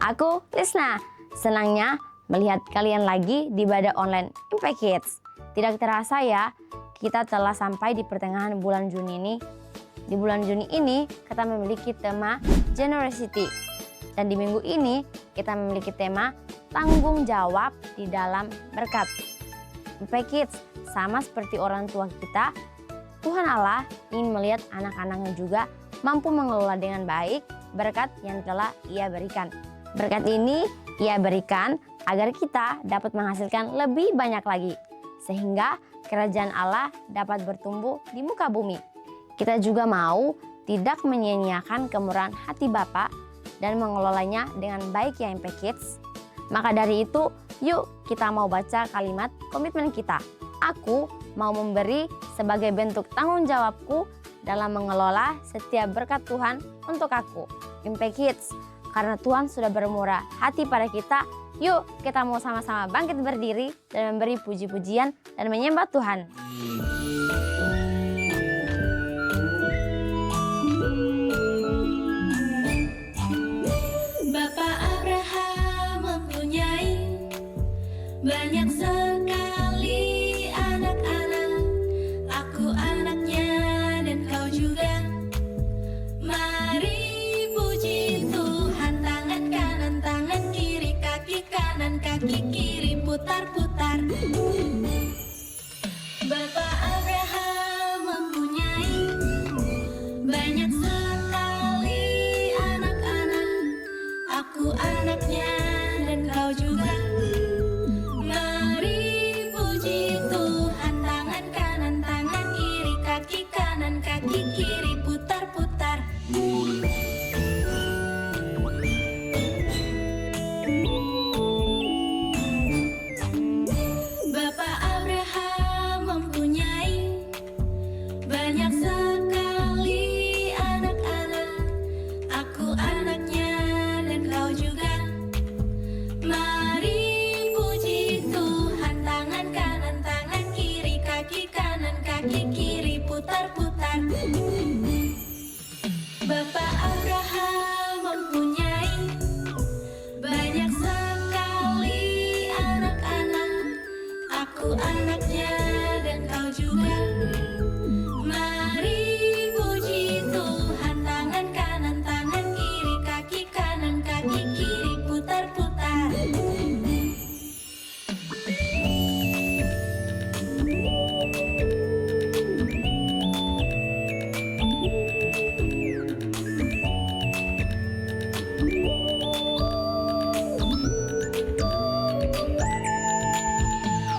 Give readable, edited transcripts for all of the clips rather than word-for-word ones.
Aku Lisna, senangnya melihat kalian lagi di ibadah online Impact Kids. Tidak terasa ya, kita telah sampai di pertengahan bulan Juni ini. Di bulan Juni ini kita memiliki tema Generosity. Dan di minggu ini kita memiliki tema tanggung jawab di dalam berkat. Impact Kids, sama seperti orang tua kita, Tuhan Allah ingin melihat anak-anaknya juga mampu mengelola dengan baik berkat yang telah Ia berikan. Berkat ini Ia berikan agar kita dapat menghasilkan lebih banyak lagi, sehingga kerajaan Allah dapat bertumbuh di muka bumi. Kita juga mau tidak menyia-nyiakan kemurahan hati Bapa dan mengelolanya dengan baik ya Impact Kids. Maka dari itu, yuk kita mau baca kalimat komitmen kita. Aku mau memberi sebagai bentuk tanggung jawabku dalam mengelola setiap berkat Tuhan untuk aku. Impact Kids, karena Tuhan sudah bermurah hati pada kita, yuk kita mau sama-sama bangkit berdiri dan memberi puji-pujian dan menyembah Tuhan. Bapak Abraham mempunyai banyak sekali anak-anak, aku anaknya dan kau juga. Mari puji Tuhan, tangan kanan, tangan kiri, kaki kanan, kaki kiri, putar-putar. Bapak Abraham mempunyai banyak sekali anak-anak, aku anaknya dan kau juga. Mari puji Tuhan, tangan kanan, tangan kiri, kaki kanan, kaki kiri, putar-putar. Bapak Abraham mempunyai banyak sekali anak-anak, aku anaknya dan kau juga. Mari puji Tuhan, tangan kanan, tangan kiri, kaki kanan, kaki kiri, putar-putar. Bapak Abraham mempunyai banyak sekali anak-anak, aku anaknya dan kau juga. Mari puji Tuhan, tangan kanan, tangan kiri, kaki kanan, kaki kiri, putar-putar.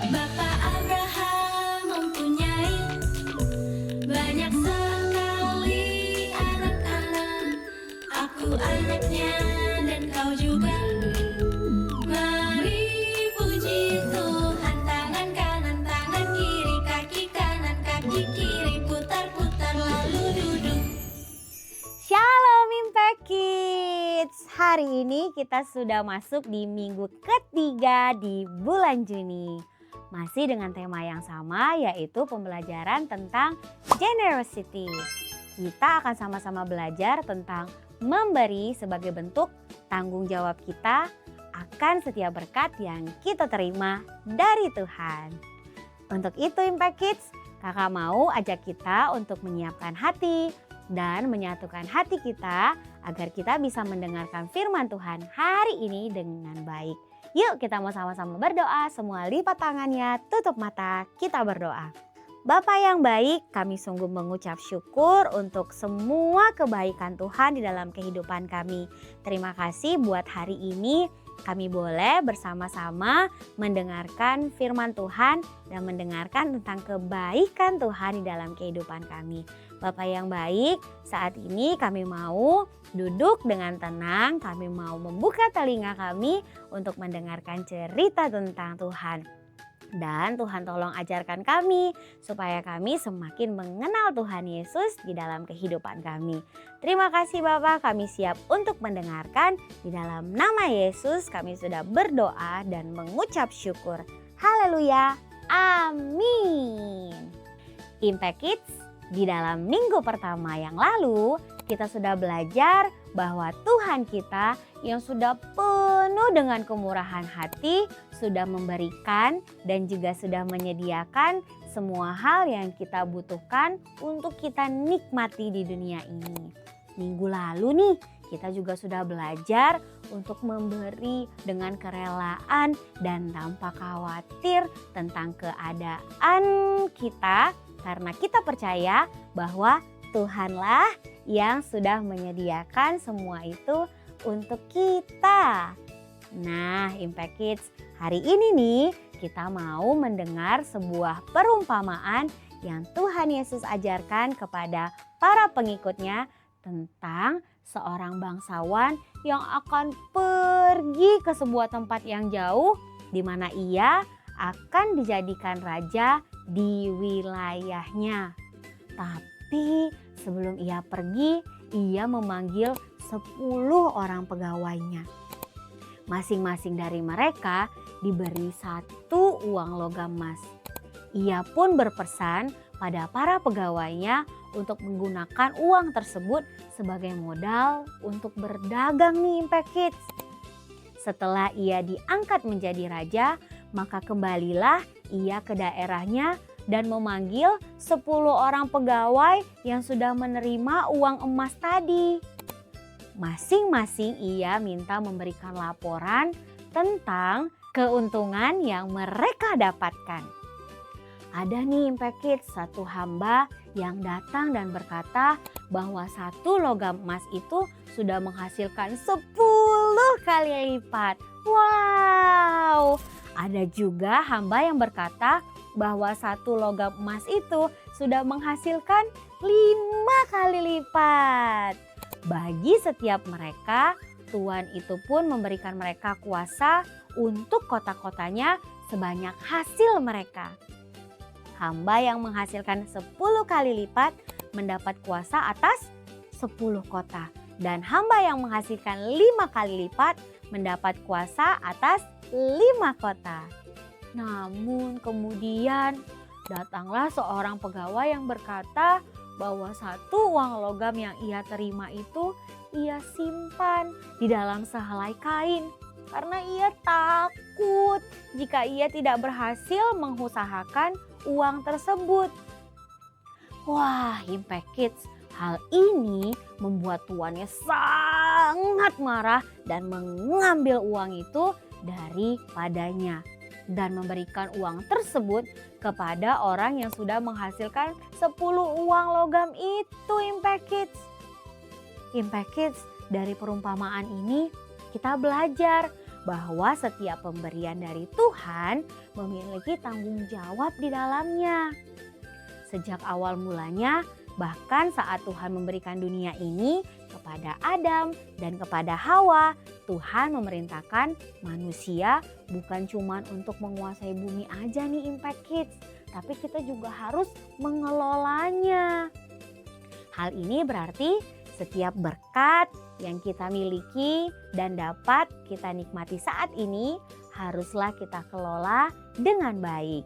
Bapak Abraham mempunyai banyak sekali anak-anak, aku anaknya dan kau juga. Mari puji Tuhan, tangan kanan, tangan kiri, kaki kanan, kaki kiri, putar-putar lalu duduk. Shalom Impact Kids. Hari ini kita sudah masuk di minggu ketiga di bulan Juni. Masih dengan tema yang sama, yaitu pembelajaran tentang generosity. Kita akan sama-sama belajar tentang memberi sebagai bentuk tanggung jawab kita akan setiap berkat yang kita terima dari Tuhan. Untuk itu Impact Kids, kakak mau ajak kita untuk menyiapkan hati dan menyatukan hati kita agar kita bisa mendengarkan firman Tuhan hari ini dengan baik. Yuk kita mau sama-sama berdoa, semua lipat tangannya, tutup mata, kita berdoa. Bapa yang baik, kami sungguh mengucap syukur untuk semua kebaikan Tuhan di dalam kehidupan kami. Terima kasih buat hari ini kami boleh bersama-sama mendengarkan firman Tuhan dan mendengarkan tentang kebaikan Tuhan di dalam kehidupan kami. Bapa yang baik, saat ini kami mau duduk dengan tenang, kami mau membuka telinga kami untuk mendengarkan cerita tentang Tuhan. Dan Tuhan tolong ajarkan kami supaya kami semakin mengenal Tuhan Yesus di dalam kehidupan kami. Terima kasih Bapak, kami siap untuk mendengarkan. Di dalam nama Yesus kami sudah berdoa dan mengucap syukur. Haleluya, amin. Impact Kids, di dalam minggu pertama yang lalu kita sudah belajar bahwa Tuhan kita yang sudah penuh dengan kemurahan hati sudah memberikan dan juga sudah menyediakan semua hal yang kita butuhkan untuk kita nikmati di dunia ini. Minggu lalu nih kita juga sudah belajar untuk memberi dengan kerelaan dan tanpa khawatir tentang keadaan kita karena kita percaya bahwa Tuhanlah yang sudah menyediakan semua itu untuk kita. Nah, Impact Kids, hari ini nih kita mau mendengar sebuah perumpamaan yang Tuhan Yesus ajarkan kepada para pengikutnya tentang seorang bangsawan yang akan pergi ke sebuah tempat yang jauh di mana ia akan dijadikan raja di wilayahnya. Tapi sebelum ia pergi, ia memanggil 10 orang pegawainya. Masing-masing dari mereka diberi 1 uang logam emas. Ia pun berpesan pada para pegawainya untuk menggunakan uang tersebut sebagai modal untuk berdagang nih Impact Kids. Setelah ia diangkat menjadi raja, maka kembalilah ia ke daerahnya dan memanggil 10 orang pegawai yang sudah menerima uang emas tadi. Masing-masing ia minta memberikan laporan tentang keuntungan yang mereka dapatkan. Ada nih Impact Kids, 1 hamba yang datang dan berkata bahwa 1 logam emas itu sudah menghasilkan 10 kali lipat. Wow! Ada juga hamba yang berkata bahwa 1 logam emas itu sudah menghasilkan 5 kali lipat. Bagi setiap mereka, Tuhan itu pun memberikan mereka kuasa untuk kota-kotanya sebanyak hasil mereka. Hamba yang menghasilkan 10 kali lipat mendapat kuasa atas 10 kota. Dan hamba yang menghasilkan 5 kali lipat mendapat kuasa atas 5 kota. Namun kemudian datanglah seorang pegawai yang berkata bahwa 1 uang logam yang ia terima itu ia simpan di dalam sehelai kain. Karena ia takut jika ia tidak berhasil mengusahakan uang tersebut. Wah, Impact Kids, hal ini membuat tuannya sangat marah dan mengambil uang itu daripadanya dan memberikan uang tersebut kepada orang yang sudah menghasilkan 10 uang logam itu Impact Kids. Impact Kids, dari perumpamaan ini kita belajar bahwa setiap pemberian dari Tuhan memiliki tanggung jawab di dalamnya. Sejak awal mulanya, bahkan saat Tuhan memberikan dunia ini kepada Adam dan kepada Hawa, Tuhan memerintahkan manusia bukan cuma untuk menguasai bumi aja nih Impact Kids, tapi kita juga harus mengelolanya. Hal ini berarti setiap berkat yang kita miliki dan dapat kita nikmati saat ini haruslah kita kelola dengan baik.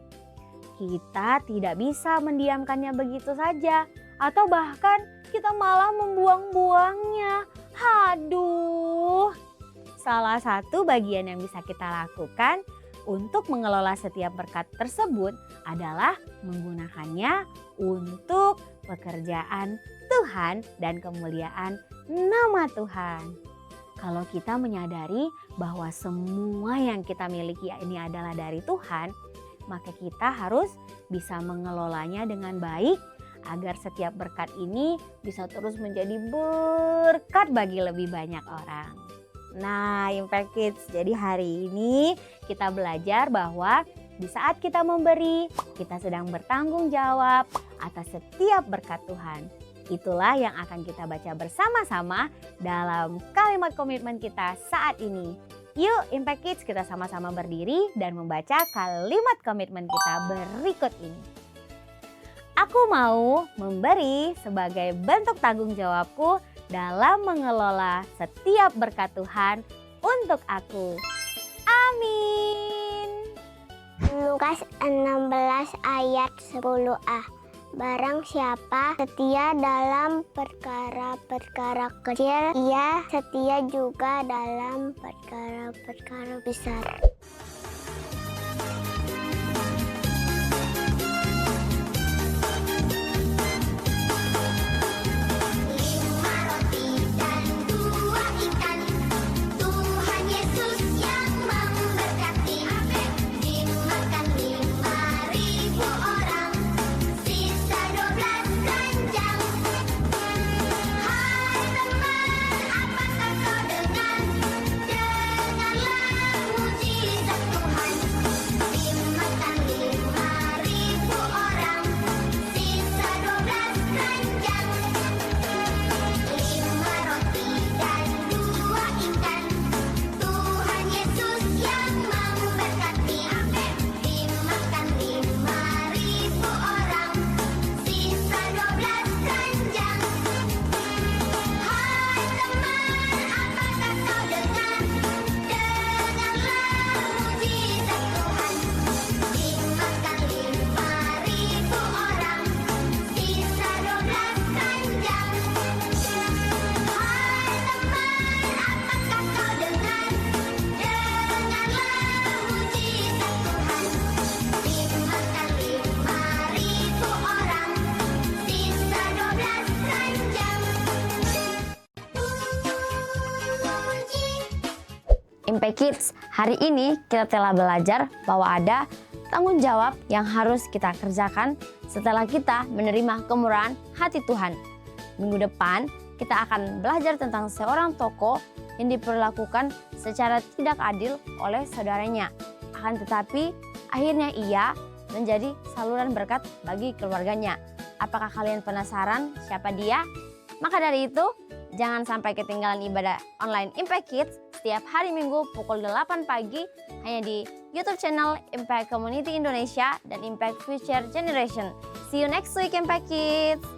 Kita tidak bisa mendiamkannya begitu saja atau bahkan kita malah membuang-buangnya. Aduh. Salah satu bagian yang bisa kita lakukan untuk mengelola setiap berkat tersebut adalah menggunakannya untuk pekerjaan Tuhan dan kemuliaan nama Tuhan. Kalau kita menyadari bahwa semua yang kita miliki ini adalah dari Tuhan, maka kita harus bisa mengelolanya dengan baik agar setiap berkat ini bisa terus menjadi berkat bagi lebih banyak orang. Nah, Impact Kids, jadi hari ini kita belajar bahwa di saat kita memberi, kita sedang bertanggung jawab atas setiap berkat Tuhan. Itulah yang akan kita baca bersama-sama dalam kalimat komitmen kita saat ini. Yuk Impact Kids, kita sama-sama berdiri dan membaca kalimat komitmen kita berikut ini. Aku mau memberi sebagai bentuk tanggung jawabku dalam mengelola setiap berkat Tuhan untuk aku. Amin. Lukas 16 ayat 10a. Barang siapa setia dalam perkara-perkara kecil, ia setia juga dalam perkara-perkara besar. Impact Kids, hari ini kita telah belajar bahwa ada tanggung jawab yang harus kita kerjakan setelah kita menerima kemurahan hati Tuhan. Minggu depan kita akan belajar tentang seorang tokoh yang diperlakukan secara tidak adil oleh saudaranya. Akan tetapi akhirnya ia menjadi saluran berkat bagi keluarganya. Apakah kalian penasaran siapa dia? Maka dari itu, jangan sampai ketinggalan ibadah online Impact Kids setiap hari Minggu pukul 8 pagi hanya di YouTube channel Impact Community Indonesia dan Impact Future Generation. See you next week Impact Kids!